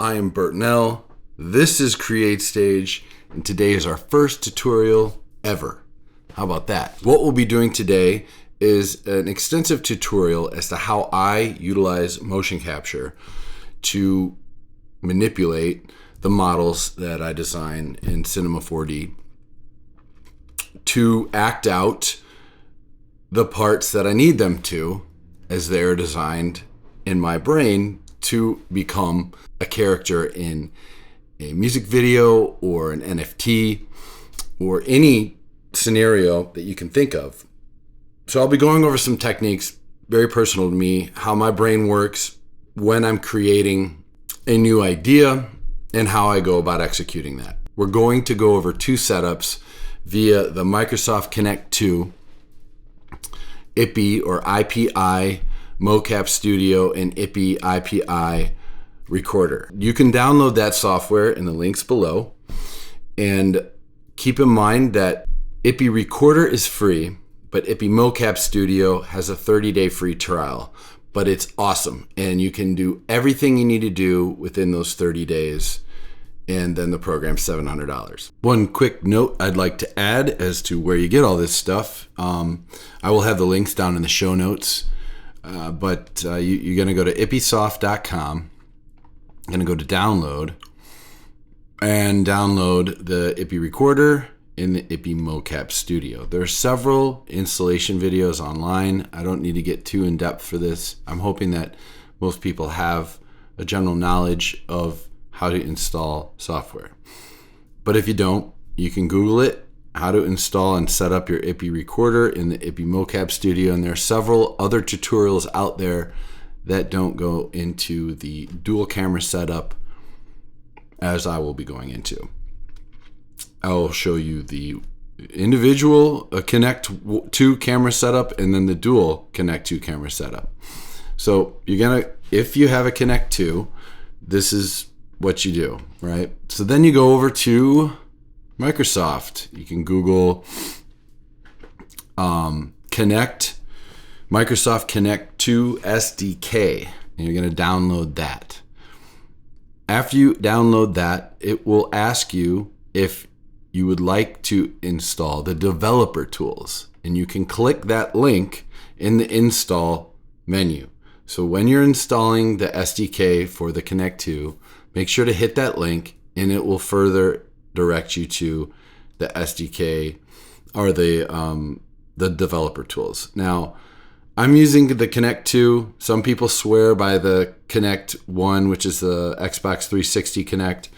I am Bertnell. This is Create Stage, and today is our first tutorial ever. How about that? What we'll be doing today is an extensive tutorial as to how I utilize motion capture to manipulate the models that I design in Cinema 4D to act out the parts that I need them to as they are designed in my brain to become a character in a music video or an NFT or any scenario that you can think of. So I'll be going over some techniques very personal to me, how my brain works when I'm creating a new idea and how I go about executing that. We're going to go over two setups via the Microsoft Kinect 2, Ippy or IPi, Mocap Studio, and Ippy Recorder. You can download that software in the links below. And keep in mind that Ippy Recorder is free, but Ippy Mocap Studio has a 30-day free trial. But it's awesome, and you can do everything you need to do within those 30 days, and then the program's $700. One quick note I'd like to add as to where you get all this stuff. I will have the links down in the show notes. But you're going to go to ippysoft.com, going to go to download, and download the Ippy Recorder in the Ippy Mocap Studio. There are several installation videos online. I don't need to get too in depth for this. I'm hoping that most people have a general knowledge of how to install software. But if you don't, you can Google it, how to install and set up your Ippy Recorder in the Ippy Mocap Studio. And there are several other tutorials out there that don't go into the dual camera setup as I will be going into. I will show you the individual Kinect 2 camera setup and then the dual Kinect 2 camera setup. So if you have a Kinect 2, this is what you do, right? So then you go over to Microsoft. You can Google Kinect, Microsoft Kinect 2 SDK, and you're going to download that. After you download that, it will ask you if you would like to install the developer tools, and you can click that link in the install menu. So when you're installing the SDK for the Kinect 2, make sure to hit that link, and it will further direct you to the SDK or the developer tools. Now, I'm using the Kinect 2. Some people swear by the Kinect 1, which is the Xbox 360 Kinect.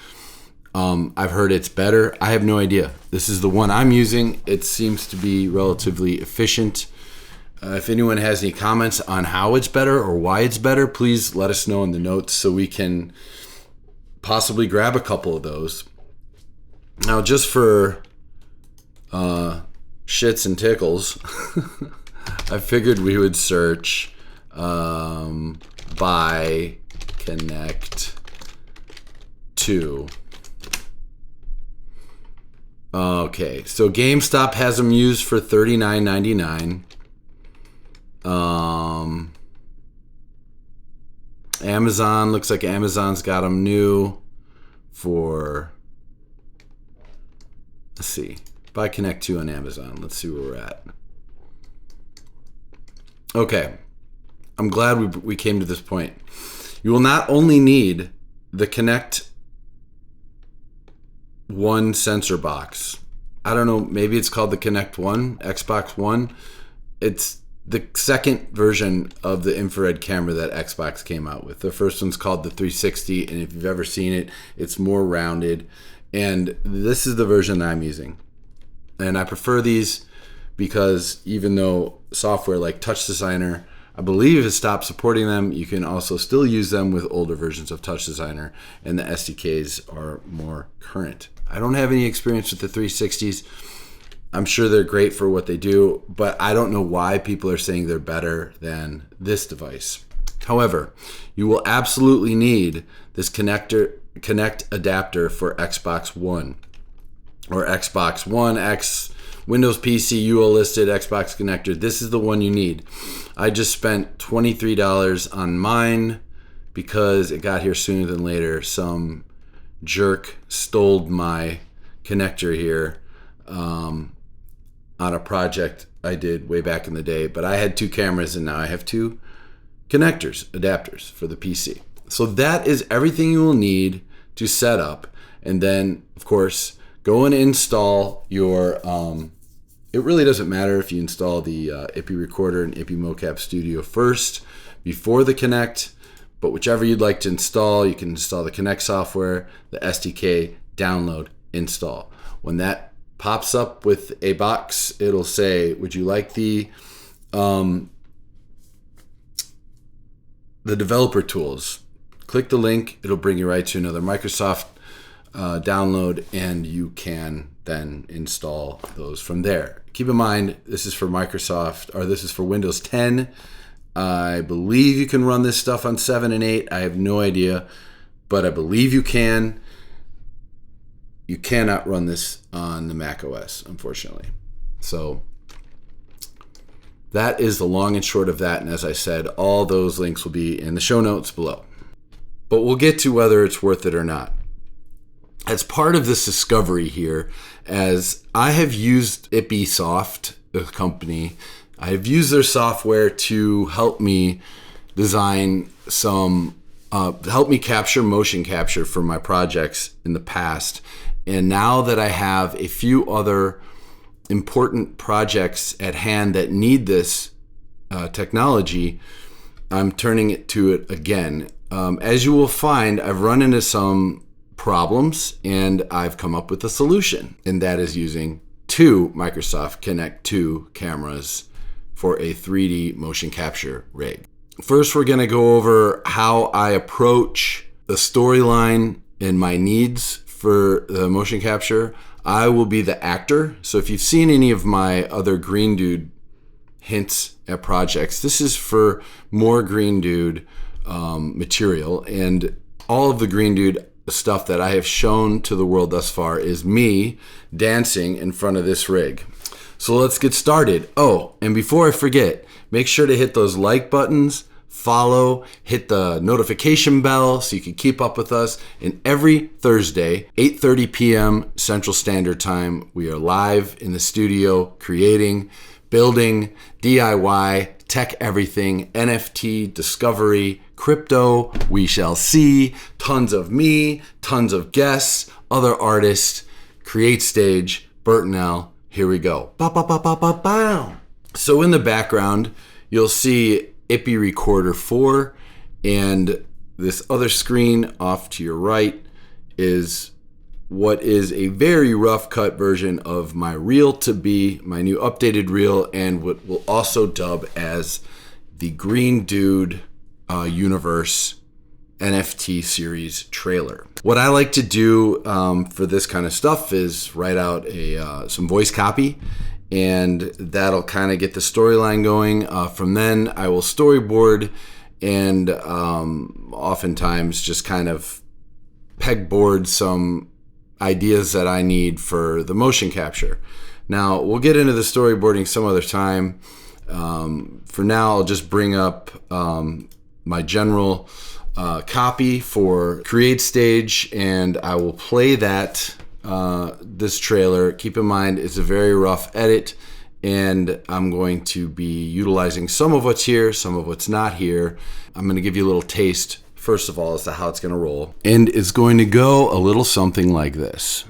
I've heard it's better. I have no idea. This is the one I'm using. It seems to be relatively efficient. If anyone has any comments on how it's better or why it's better, please let us know in the notes so we can possibly grab a couple of those. Now, just for shits and tickles, I figured we would search by Kinect 2. Okay, so GameStop has them used for $39.99. Amazon, looks like Amazon's got them new for, let's see, buy Kinect 2 on Amazon. Let's see where we're at. Okay, I'm glad we came to this point. You will not only need the Kinect 1 sensor box. I don't know, maybe it's called the Kinect 1, Xbox One. It's the second version of the infrared camera that Xbox came out with. The first one's called the 360, and if you've ever seen it, it's more rounded. And this is the version that I'm using. And I prefer these because even though software like Touch Designer, I believe, has stopped supporting them, you can also still use them with older versions of Touch Designer, and the SDKs are more current. I don't have any experience with the 360s. I'm sure they're great for what they do, but I don't know why people are saying they're better than this device. However, you will absolutely need this Kinect adapter for Xbox One or Xbox One X, Windows PC, UL listed Xbox connector. This is the one you need. I just spent $23 on mine because it got here sooner than later. Some jerk stole my connector here on a project I did way back in the day. But I had 2 cameras, and now I have 2 connectors, adapters for the PC. So that is everything you will need to set up. And then, of course, go and install your, it really doesn't matter if you install the Ippy Recorder and Ippy Mocap Studio first before the Kinect, but whichever you'd like to install, you can install the Kinect software, the SDK, download, install. When that pops up with a box, it'll say, would you like the developer tools? Click the link, it'll bring you right to another Microsoft download, and you can then install those from there. Keep in mind, this is for Microsoft, or this is for Windows 10. I believe you can run this stuff on 7 and 8. I have no idea, but I believe you can. You cannot run this on the Mac OS, unfortunately. So that is the long and short of that. And as I said, all those links will be in the show notes below. But we'll get to whether it's worth it or not. As part of this discovery here, as I have used Ippy Soft, the company, I have used their software to help me design some, help me capture motion capture for my projects in the past. And now that I have a few other important projects at hand that need this technology, I'm turning it to it again. As you will find, I've run into some problems and I've come up with a solution, and that is using 2 Microsoft Kinect 2 cameras for a 3D motion capture rig. First, we're going to go over how I approach the storyline and my needs for the motion capture. I will be the actor. So if you've seen any of my other Green Dude hints at projects, this is for more Green Dude material, and all of the Green Dude stuff that I have shown to the world thus far is me dancing in front of this rig. So let's get started. Oh, and before I forget, make sure to hit those like buttons, follow, hit the notification bell so you can keep up with us. And every Thursday, 8:30 p.m. Central Standard Time, we are live in the studio creating, building, DIY, tech everything, NFT, discovery, crypto, we shall see, tons of me, tons of guests, other artists, create stage, Burtonell. Here we go. Ba, ba, ba, ba, ba, ba. So in the background, you'll see Ippy Recorder 4, and this other screen off to your right is what is a very rough cut version of my reel to be, my new updated reel, and what we'll also dub as the Green Dude Universe NFT series trailer. What I like to do for this kind of stuff is write out some voice copy, and that'll kind of get the storyline going. From then I will storyboard and oftentimes just kind of pegboard some ideas that I need for the motion capture. Now we'll get into the storyboarding some other time. For now, I'll just bring up my general copy for create stage, and I will play that this trailer. Keep in mind it's a very rough edit, and I'm going to be utilizing some of what's here, some of what's not here. I'm going to give you a little taste first of all as to how it's going to roll, and it's going to go a little something like this.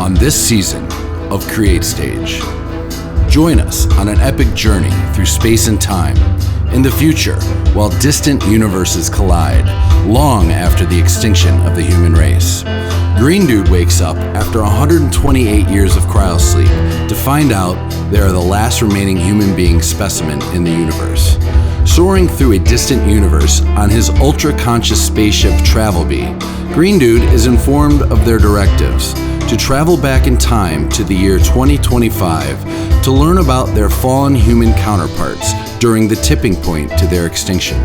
On this season of Create Stage, join us on an epic journey through space and time in the future, while distant universes collide, long after the extinction of the human race. Green Dude wakes up after 128 years of cryosleep to find out they are the last remaining human being specimen in the universe. Soaring through a distant universe on his ultra-conscious spaceship Travelbee, Green Dude is informed of their directives to travel back in time to the year 2025 to learn about their fallen human counterparts during the tipping point to their extinction.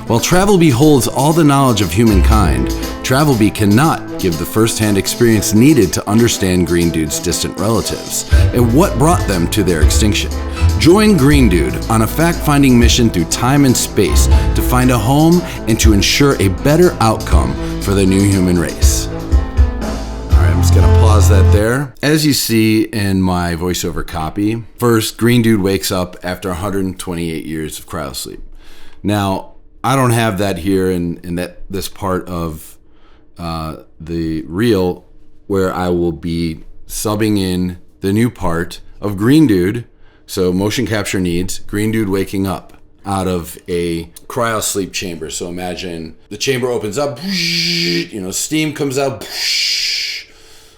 While Travelbee holds all the knowledge of humankind, Travelbee cannot give the first-hand experience needed to understand Green Dude's distant relatives and what brought them to their extinction. Join Green Dude on a fact-finding mission through time and space to find a home and to ensure a better outcome for the new human race. I'm just gonna pause that there. As you see in my voiceover copy, first, Green Dude wakes up after 128 years of cryosleep. Now, I don't have that here in this part of the reel where I will be subbing in the new part of Green Dude. So motion capture needs Green Dude waking up out of a cryosleep chamber. So imagine the chamber opens up, steam comes out,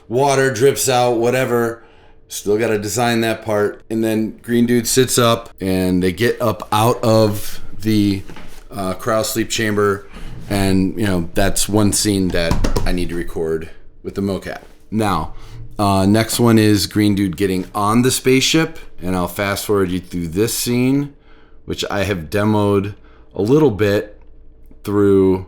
water drips out, whatever. Still got to design that part. And then Green Dude sits up and they get up out of the cryosleep chamber. And, that's one scene that I need to record with the mocap. Now, next one is Green Dude getting on the spaceship. And I'll fast forward you through this scene, which I have demoed a little bit through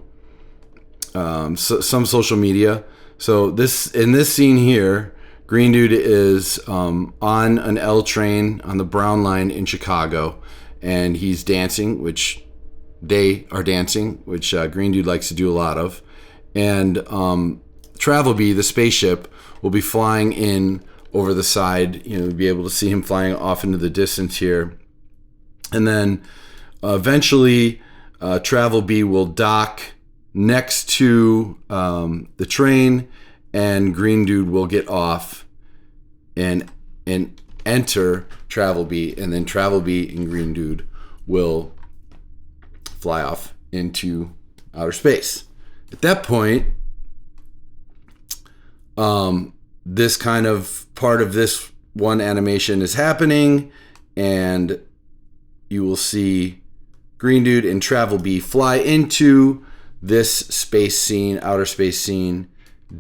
some social media. So in this scene here, Green Dude is on an L train on the Brown Line in Chicago, and he's dancing, which they are dancing, which Green Dude likes to do a lot of. And Travel Bee, the spaceship, will be flying in over the side. You'll be able to see him flying off into the distance here. And then eventually Travel Bee will dock next to the train, and Green Dude will get off and enter Travel Bee, and then Travel Bee and Green Dude will fly off into outer space. At that point, this kind of part of this one animation is happening, and you will see Green Dude and Travel Bee fly into this space scene, outer space scene,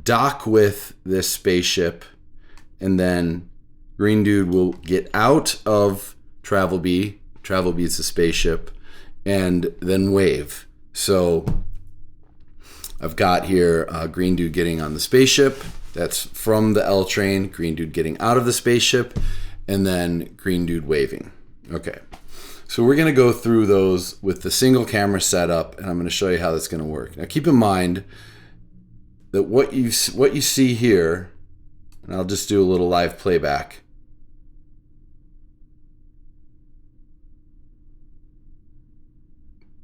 dock with this spaceship, and then Green Dude will get out of Travel Bee. Travel Bee is the spaceship, and then wave. So I've got here Green Dude getting on the spaceship. That's from the L train. Green Dude getting out of the spaceship, and then Green Dude waving. Okay. So we're going to go through those with the single camera setup, and I'm going to show you how that's going to work. Now keep in mind that what you see here, and I'll just do a little live playback.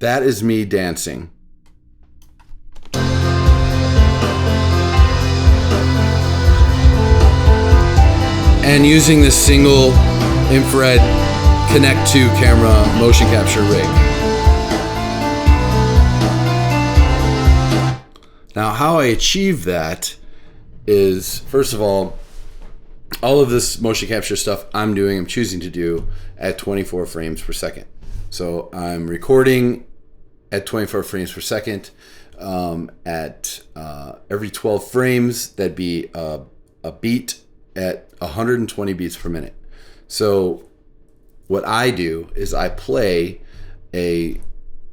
That is me dancing. And using this single infrared Kinect 2 camera motion capture rig. Now, how I achieve that is, first of all of this motion capture stuff I'm choosing to do at 24 frames per second. So I'm recording at 24 frames per second. At every 12 frames, that'd be a beat at 120 beats per minute. So what I do is I play a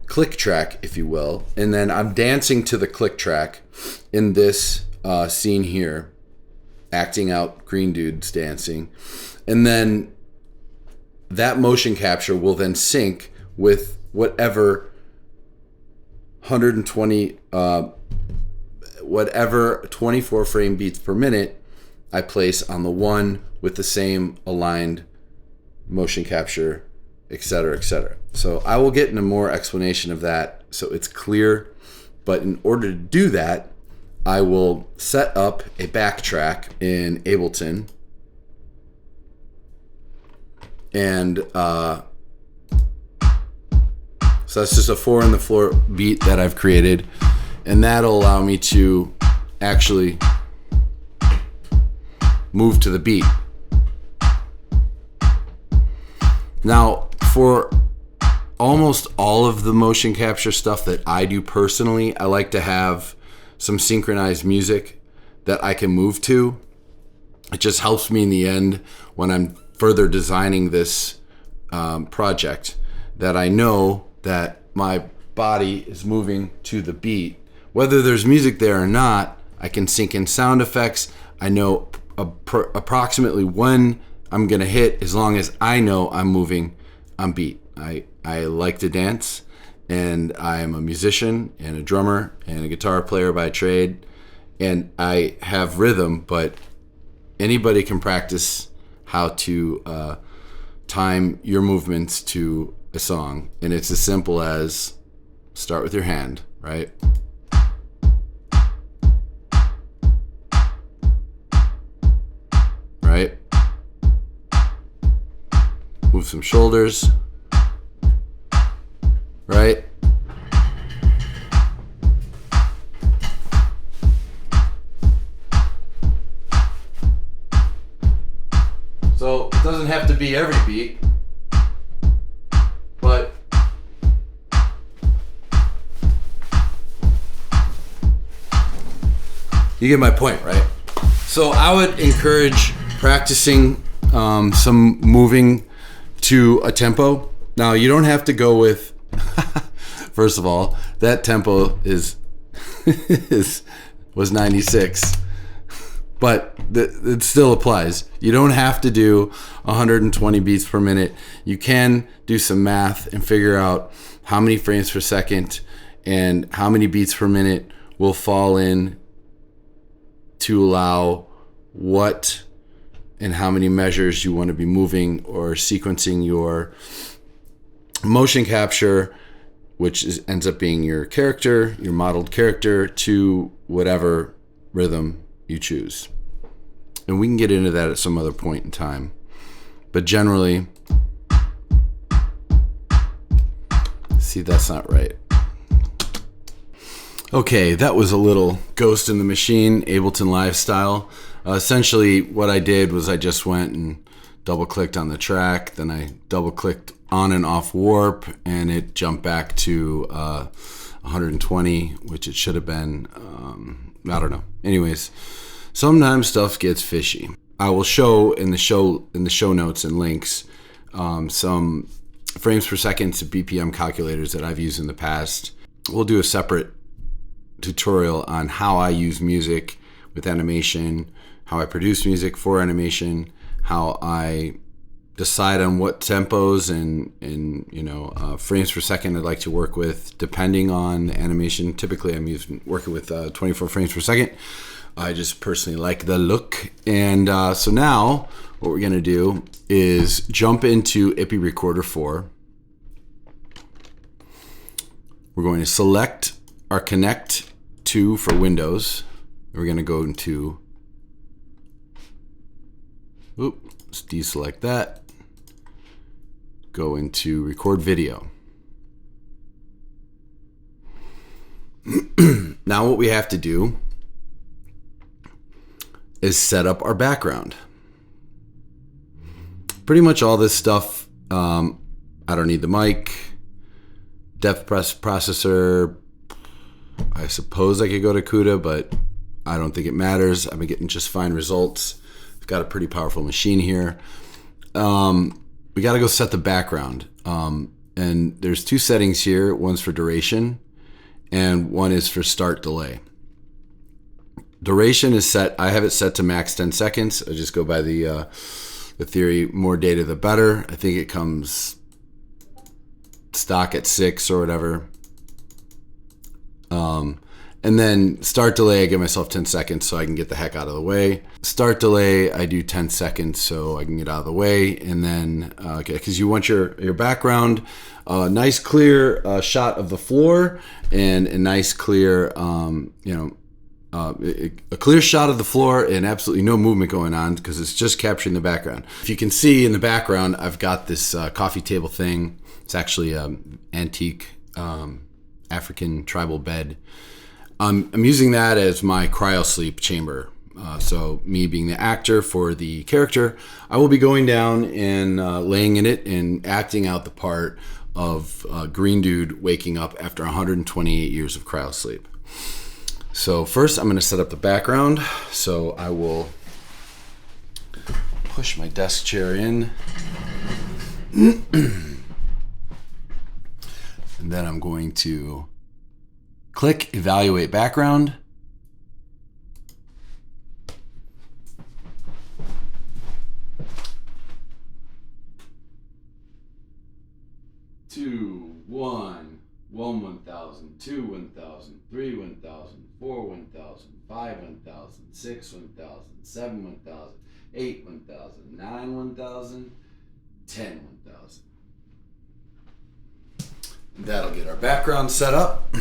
click track, if you will, and then I'm dancing to the click track in this scene here, acting out Green Dude's dancing. And then that motion capture will then sync with whatever 24 frame beats per minute I place on the one with the same aligned motion capture, etc., etc. So I will get into more explanation of that so it's clear, but in order to do that, I will set up a backtrack in Ableton, and so that's just a 4 on the floor beat that I've created, and that'll allow me to actually move to the beat. Now, for almost all of the motion capture stuff that I do personally, I like to have some synchronized music that I can move to. It just helps me in the end when I'm further designing this project, that I know that my body is moving to the beat. Whether there's music there or not, I can sync in sound effects. I know approximately when I'm gonna hit, as long as I know I'm moving on beat. I like to dance, and I am a musician and a drummer and a guitar player by trade, and I have rhythm, but anybody can practice how to time your movements to a song. And it's as simple as start with your hand, right? Right? Move some shoulders, right? So it doesn't have to be every beat, but you get my point, right? So I would encourage practicing some moving to a tempo. Now you don't have to go with, first of all, that tempo was 96. But it still applies. You don't have to do 120 beats per minute. You can do some math and figure out how many frames per second and how many beats per minute will fall in to allow what and how many measures you want to be moving or sequencing your motion capture, which ends up being your character, your modeled character, to whatever rhythm you choose. And we can get into that at some other point in time. But generally, see, that's not right. Okay, that was a little Ghost in the Machine, Ableton Live style. Essentially, what I did was I just went and double-clicked on the track, then I double-clicked on and off warp, and it jumped back to 120, which it should have been. I don't know. Anyways, sometimes stuff gets fishy. I will show in the show notes and links some frames per second to BPM calculators that I've used in the past. We'll do a separate tutorial on how I use music with animation, how I produce music for animation, how I decide on what tempos and frames per second I'd like to work with depending on the animation. Typically I'm working with 24 frames per second. I just personally like the look. And so now what we're gonna do is jump into Ippy Recorder 4. We're going to select our Kinect 2 for Windows. We're gonna go into, let's deselect that. Go into record video. Now what we have to do is set up our background. Pretty much all this stuff, I don't need the mic, depth processor. I suppose I could go to CUDA, but I don't think it matters. I've been getting just fine results. I've got a pretty powerful machine here. We got to go set the background. And there's two settings here. One's for duration and one is for start delay. Duration is set, I have it set to max 10 seconds. I just go by the theory, more data the better. I think it comes stock at 6 or whatever. And then start delay, I give myself 10 seconds so I can get the heck out of the way. Start delay, I do 10 seconds so I can get out of the way. And then, okay, because you want your background, nice clear shot of the floor and a nice clear, a clear shot of the floor and absolutely no movement going on because it's just capturing the background. If you can see in the background, I've got this coffee table thing. It's actually an antique African tribal bed. I'm using that as my cryosleep chamber. So me being the actor for the character, I will be going down and laying in it and acting out the part of Green Dude waking up after 128 years of cryosleep. So first I'm going to set up the background. So I will push my desk chair in. And then I'm going to click Evaluate Background. 2 1000, 3 1000, 4 1000, 5 1000, 6 1000, 7 1000, 8 1000, 9 1000, 10 1000. That'll get our background set up.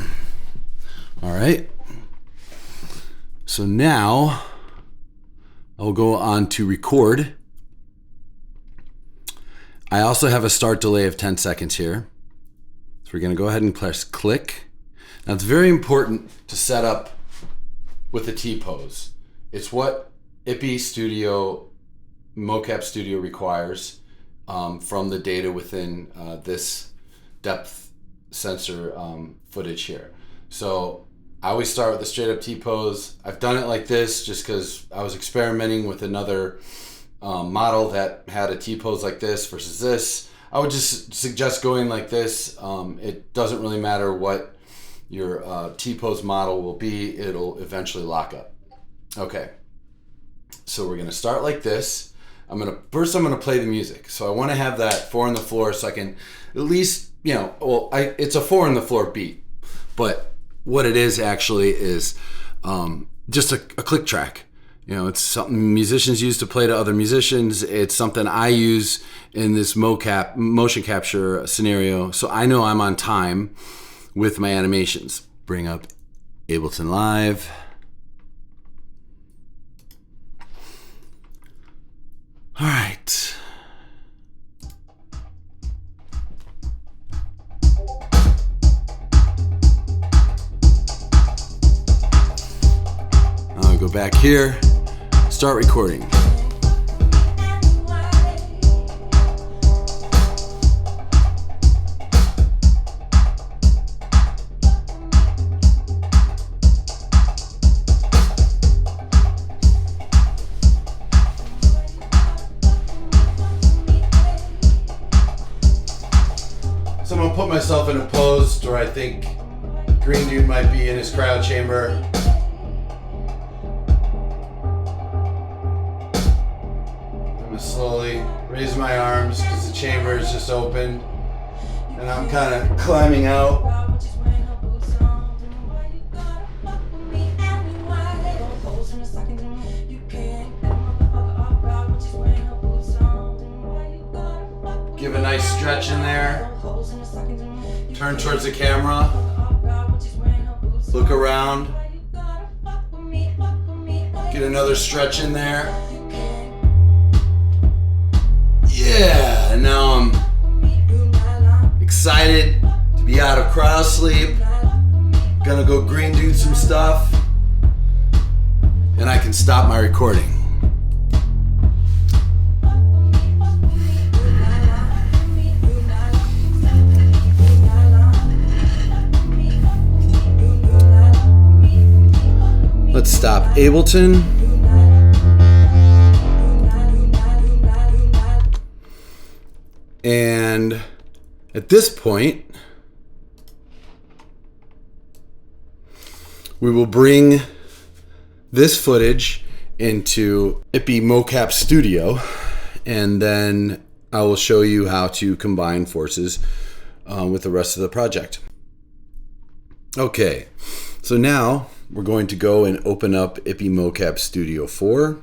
All right. So now I'll go on to record. I also have a start delay of 10 seconds here. So we're going to go ahead and press click. Now it's very important to set up with a T-pose. It's what Ippy Studio, Mocap Studio requires from the data within this depth sensor footage here. So I always start with a straight up T-pose. I've done it like this just because I was experimenting with another model that had a T-pose like this versus this. I would just suggest going like this. It doesn't really matter what your T-pose model will be. It'll eventually lock up. Okay, so we're gonna start like this. First I'm gonna play the music. So I wanna have that 4 on the floor so I can at least, it's a 4 on the floor beat, but what it is actually is just a click track. It's something musicians use to play to other musicians. It's something I use in this motion capture scenario, so I know I'm on time with my animations. Bring up Ableton Live. All right. I'll go back here. Start recording. So I'm gonna put myself in a pose where I think Green Dude might be in his cryo chamber. Slowly raise my arms because the chamber is just open and I'm kind of climbing out. Give a nice stretch in there. Turn towards the camera. Look around. Get another stretch in there. Yeah, and now I'm excited to be out of cryo sleep. Gonna go Green Dude some stuff, and I can stop my recording. Let's stop Ableton. And at this point, we will bring this footage into Ippy Mocap Studio, and then I will show you how to combine forces with the rest of the project. Okay, so now we're going to go and open up Ippy Mocap Studio 4.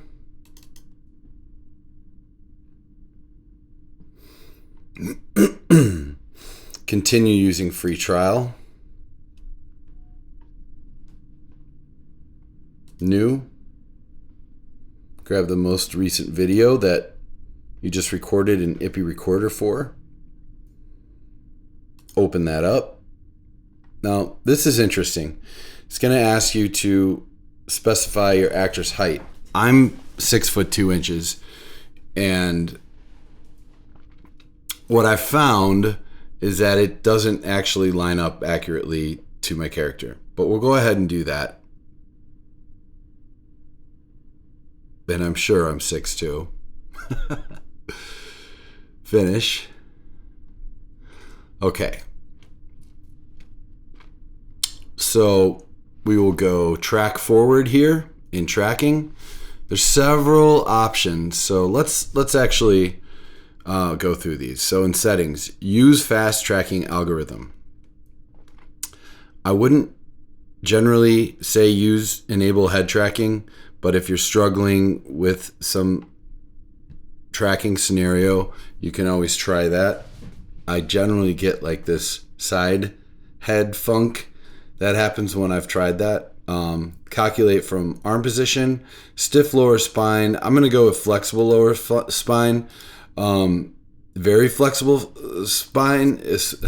Continue using free trial. New. Grab the most recent video that you just recorded in Ippy Recorder for. Open that up. Now, this is interesting. It's going to ask you to specify your actor's height. I'm 6'2", and what I found is that it doesn't actually line up accurately to my character. But we'll go ahead and do that. And I'm sure I'm 6'2". Finish. Okay. So we will go track forward here in tracking. There's several options. So let's actually go through these. So in settings, use fast tracking algorithm. I wouldn't generally say enable head tracking, but if you're struggling with some tracking scenario, you can always try that. I generally get like this side head funk. That happens when I've tried that. Calculate from arm position, stiff lower spine. I'm going to go with flexible lower spine. Very flexible spine is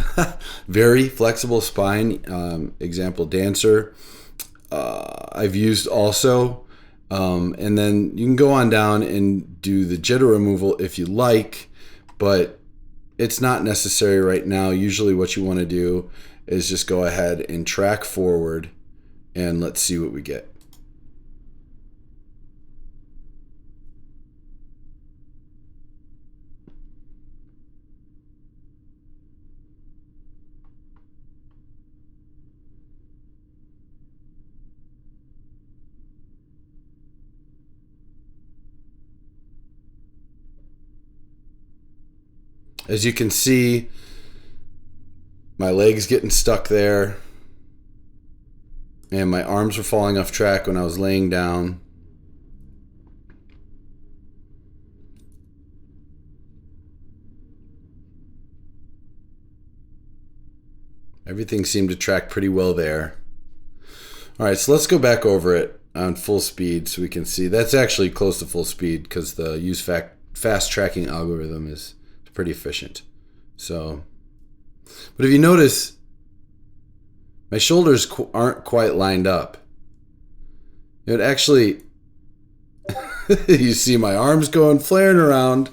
very flexible spine. Example, dancer. I've used also. And then you can go on down and do the jitter removal if you like, but it's not necessary right now. Usually what you want to do is just go ahead and track forward, and let's see what we get. As you can see, my leg's getting stuck there, and my arms were falling off track when I was laying down. Everything seemed to track pretty well there. All right, so let's go back over it on full speed so we can see. That's actually close to full speed because the use fast tracking algorithm is pretty efficient. So, but if you notice, my shoulders aren't quite lined up. It actually, you see my arms going flaring around.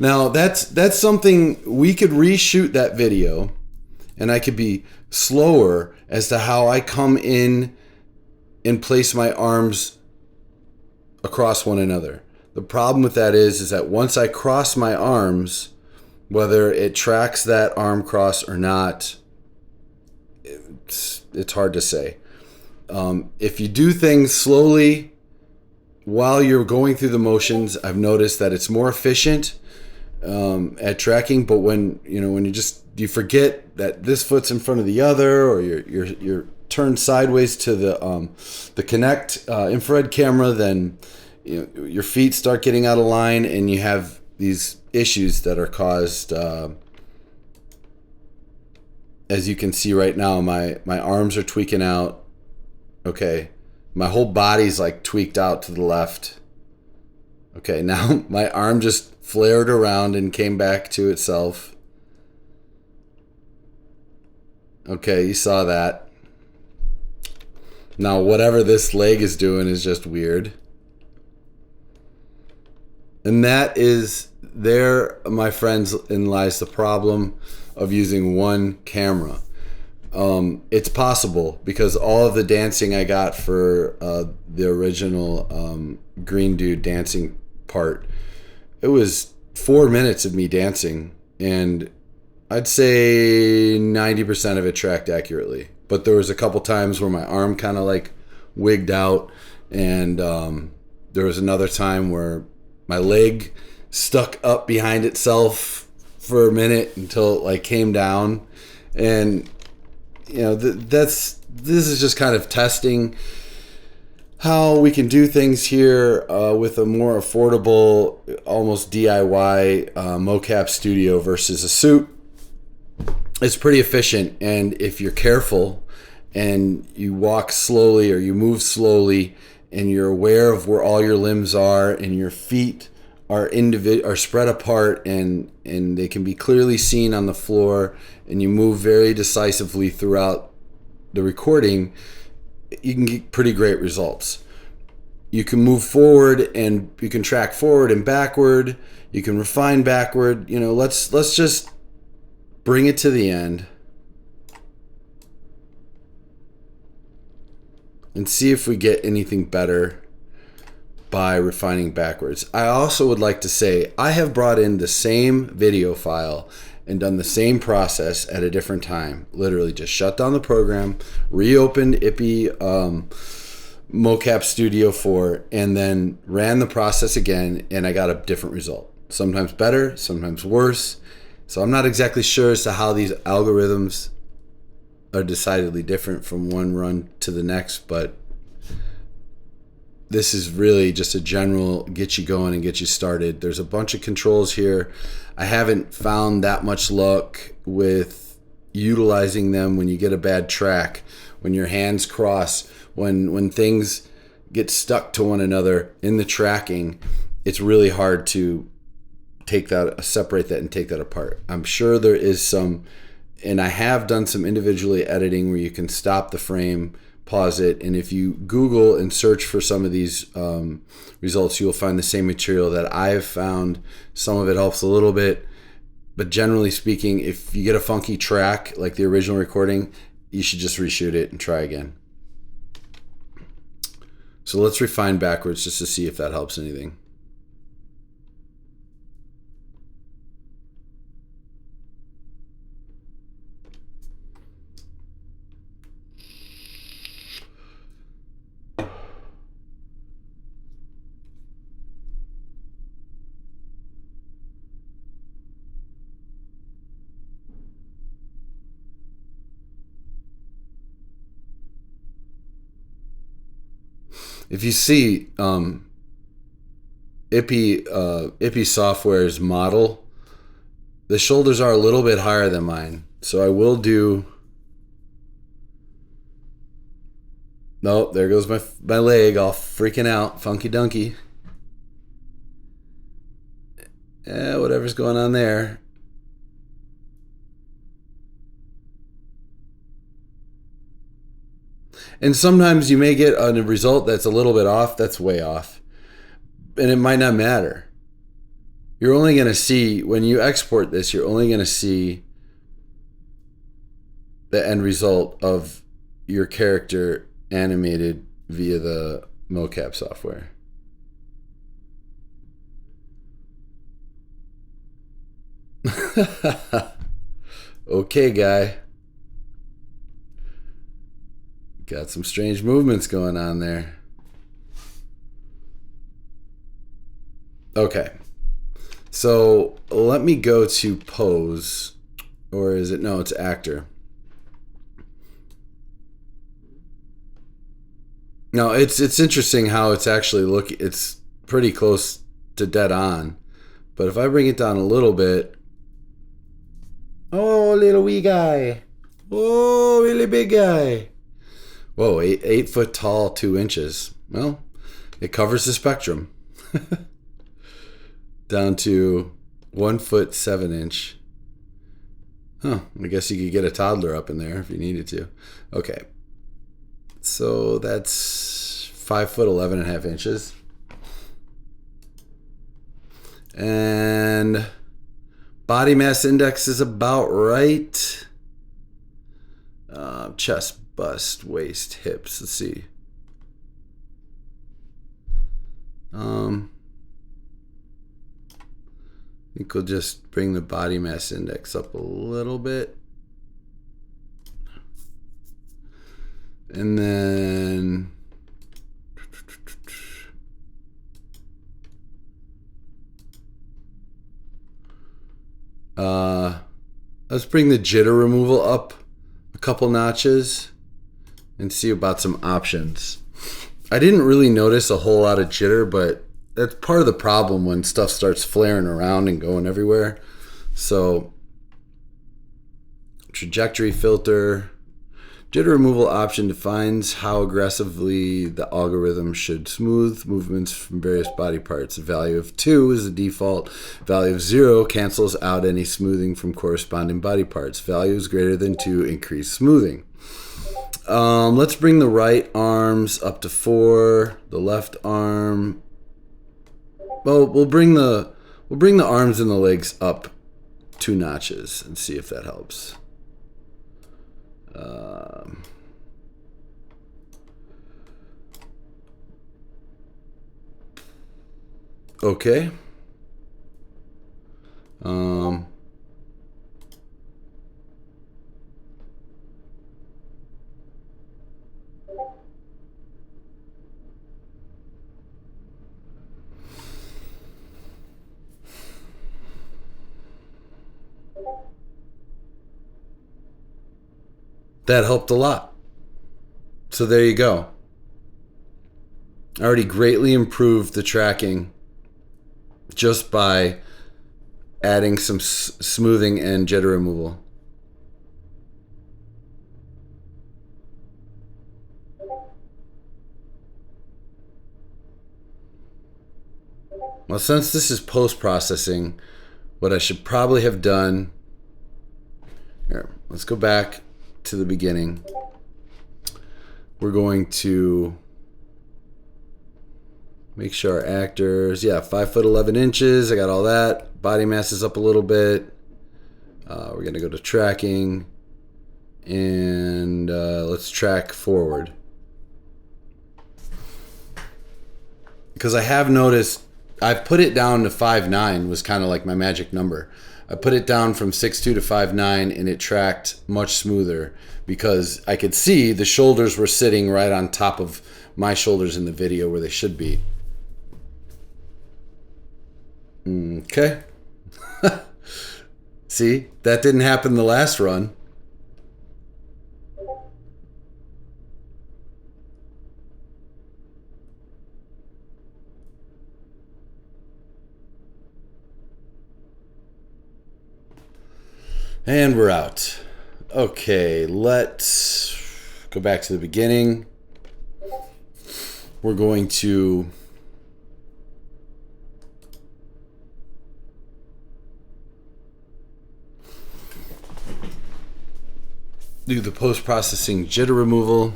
Now that's something we could reshoot that video, and I could be slower as to how I come in and place my arms across one another. The problem with that is that once I cross my arms, whether it tracks that arm cross or not, it's hard to say. If you do things slowly while you're going through the motions, I've noticed that it's more efficient at tracking. But when you forget that this foot's in front of the other, or you're turned sideways to the Kinect infrared camera, then your feet start getting out of line, and you have these issues that are caused. As you can see right now, my arms are tweaking out. Okay, my whole body's like tweaked out to the left. Okay, now my arm just flared around and came back to itself. Okay, you saw that. Now whatever this leg is doing is just weird. And that is, there, my friends, in lies the problem of using one camera. It's possible because all of the dancing I got for the original Green Dude dancing part, it was 4 minutes of me dancing, and I'd say 90% of it tracked accurately. But there was a couple times where my arm kind of like wigged out, and there was another time where my leg stuck up behind itself for a minute until it like came down. And this is just kind of testing how we can do things here with a more affordable, almost DIY Mocap Studio versus a suit. It's pretty efficient, and if you're careful and you walk slowly or you move slowly and you're aware of where all your limbs are and your feet are spread apart and they can be clearly seen on the floor, and you move very decisively throughout the recording, you can get pretty great results. You can move forward and you can track forward and backward. You can refine backward. Let's just bring it to the end and see if we get anything better by refining backwards. I also would like to say I have brought in the same video file and done the same process at a different time. Literally just shut down the program, reopened Ippy Mocap Studio 4, and then ran the process again, and I got a different result. Sometimes better, sometimes worse. So I'm not exactly sure as to how these algorithms are decidedly different from one run to the next, but this is really just a general get you going and get you started. There's a bunch of controls here. I haven't found that much luck with utilizing them when you get a bad track, when your hands cross, when things get stuck to one another in the tracking. It's really hard to separate that and take that apart. I'm sure there is some, and I have done some individually editing where you can stop the frame, pause it, and if you Google and search for some of these results, you'll find the same material that I've found. Some of it helps a little bit, but generally speaking, if you get a funky track like the original recording, you should just reshoot it and try again. So let's refine backwards just to see if that helps anything. If you see Ippy Software's model, the shoulders are a little bit higher than mine. So I will do... Nope, there goes my leg all freaking out. Funky dunky. Whatever's going on there. And sometimes you may get a result that's a little bit off. That's way off. And it might not matter. You're only going to see, when you export this, you're only going to see the end result of your character animated via the mocap software. Okay, guy. Got some strange movements going on there. Okay. So let me go to pose. Or is it? No, it's actor. No, it's interesting how it's actually it's pretty close to dead on. But if I bring it down a little bit. Oh, little wee guy. Oh, really big guy. Whoa, 8 foot tall, 2 inches. Well, it covers the spectrum. Down to 1 foot 7 inch. Huh, I guess you could get a toddler up in there if you needed to. Okay. So that's 5 foot 11.5 inches. And body mass index is about right. Chest, bust, waist, hips. Let's see. I think we'll just bring the body mass index up a little bit. And then let's bring the jitter removal up a couple notches and see about some options. I didn't really notice a whole lot of jitter, but that's part of the problem when stuff starts flaring around and going everywhere. So trajectory filter. Jitter removal option defines how aggressively the algorithm should smooth movements from various body parts. The value of 2 is the default. Value of 0 cancels out any smoothing from corresponding body parts. Values greater than 2 increase smoothing. Let's bring the right arms up to 4. The left arm. Well, we'll bring the arms and the legs up 2 notches and see if that helps. Okay. that helped a lot. So there you go. I already greatly improved the tracking just by adding some smoothing and jitter removal. Well, since this is post-processing, what I should probably have done, here, let's go back to the beginning. We're going to make sure our actors, 5'11". I got all that. Body mass is up a little bit. We're gonna go to tracking, and let's track forward. Because I have noticed, I've put it down to 5'9", was kind of like my magic number. I put it down from 6'2" to 5'9", and it tracked much smoother because I could see the shoulders were sitting right on top of my shoulders in the video where they should be. Okay. See, that didn't happen the last run. And we're out. Okay, let's go back to the beginning. We're going to do the post-processing jitter removal.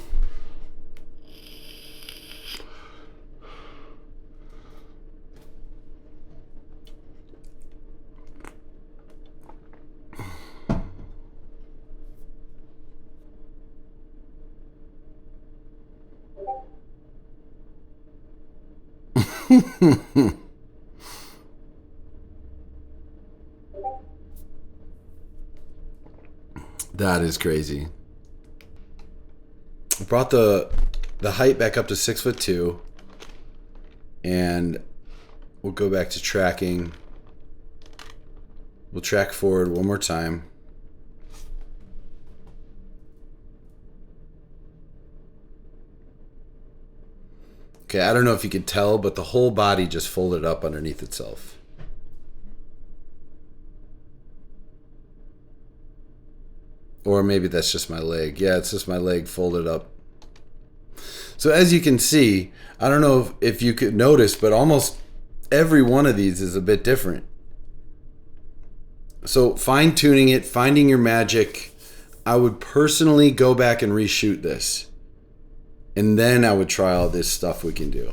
That is crazy. I brought the height back up to 6'2", and we'll go back to tracking. We'll track forward one more time. Okay, I don't know if you could tell, but the whole body just folded up underneath itself. Or maybe that's just my leg. Yeah, it's just my leg folded up. So as you can see, I don't know if you could notice, but almost every one of these is a bit different. So fine-tuning it, finding your magic, I would personally go back and reshoot this. And then I would try all this stuff we can do.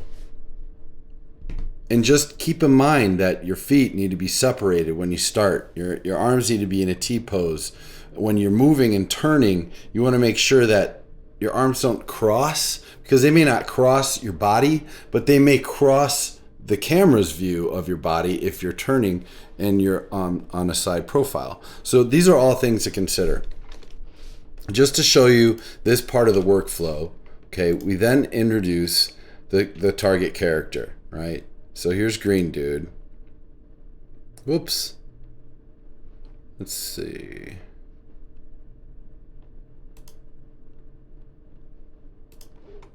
And just keep in mind that your feet need to be separated when you start. Your arms need to be in a T-pose. When you're moving and turning, you want to make sure that your arms don't cross, because they may not cross your body, but they may cross the camera's view of your body if you're turning and you're on a side profile. So these are all things to consider. Just to show you this part of the workflow, okay, we then introduce the target character, right? So here's Green Dude. Whoops. Let's see.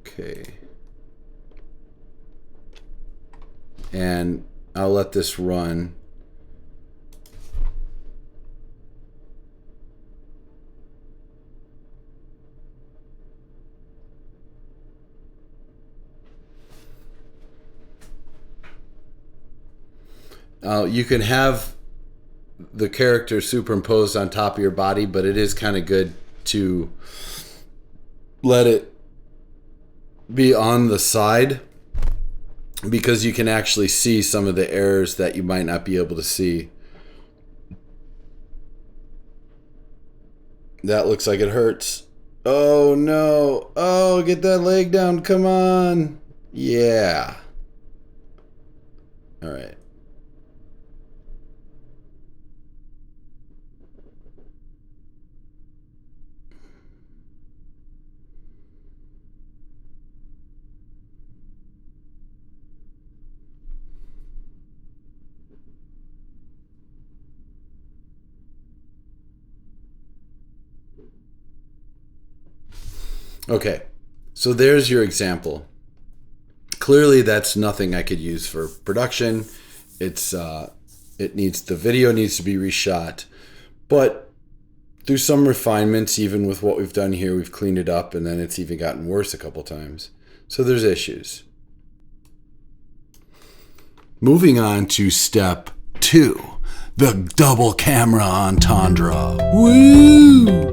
Okay. And I'll let this run. You can have the character superimposed on top of your body, but it is kind of good to let it be on the side, because you can actually see some of the errors that you might not be able to see. That looks like it hurts. Oh no. Oh, get that leg down. Come on. Yeah. All right. Okay, so there's your example. Clearly that's nothing I could use for production. The video needs to be reshot, but through some refinements, even with what we've done here, we've cleaned it up, and then it's even gotten worse a couple times. So there's issues. Moving on to step 2, the double camera entendre. Woo!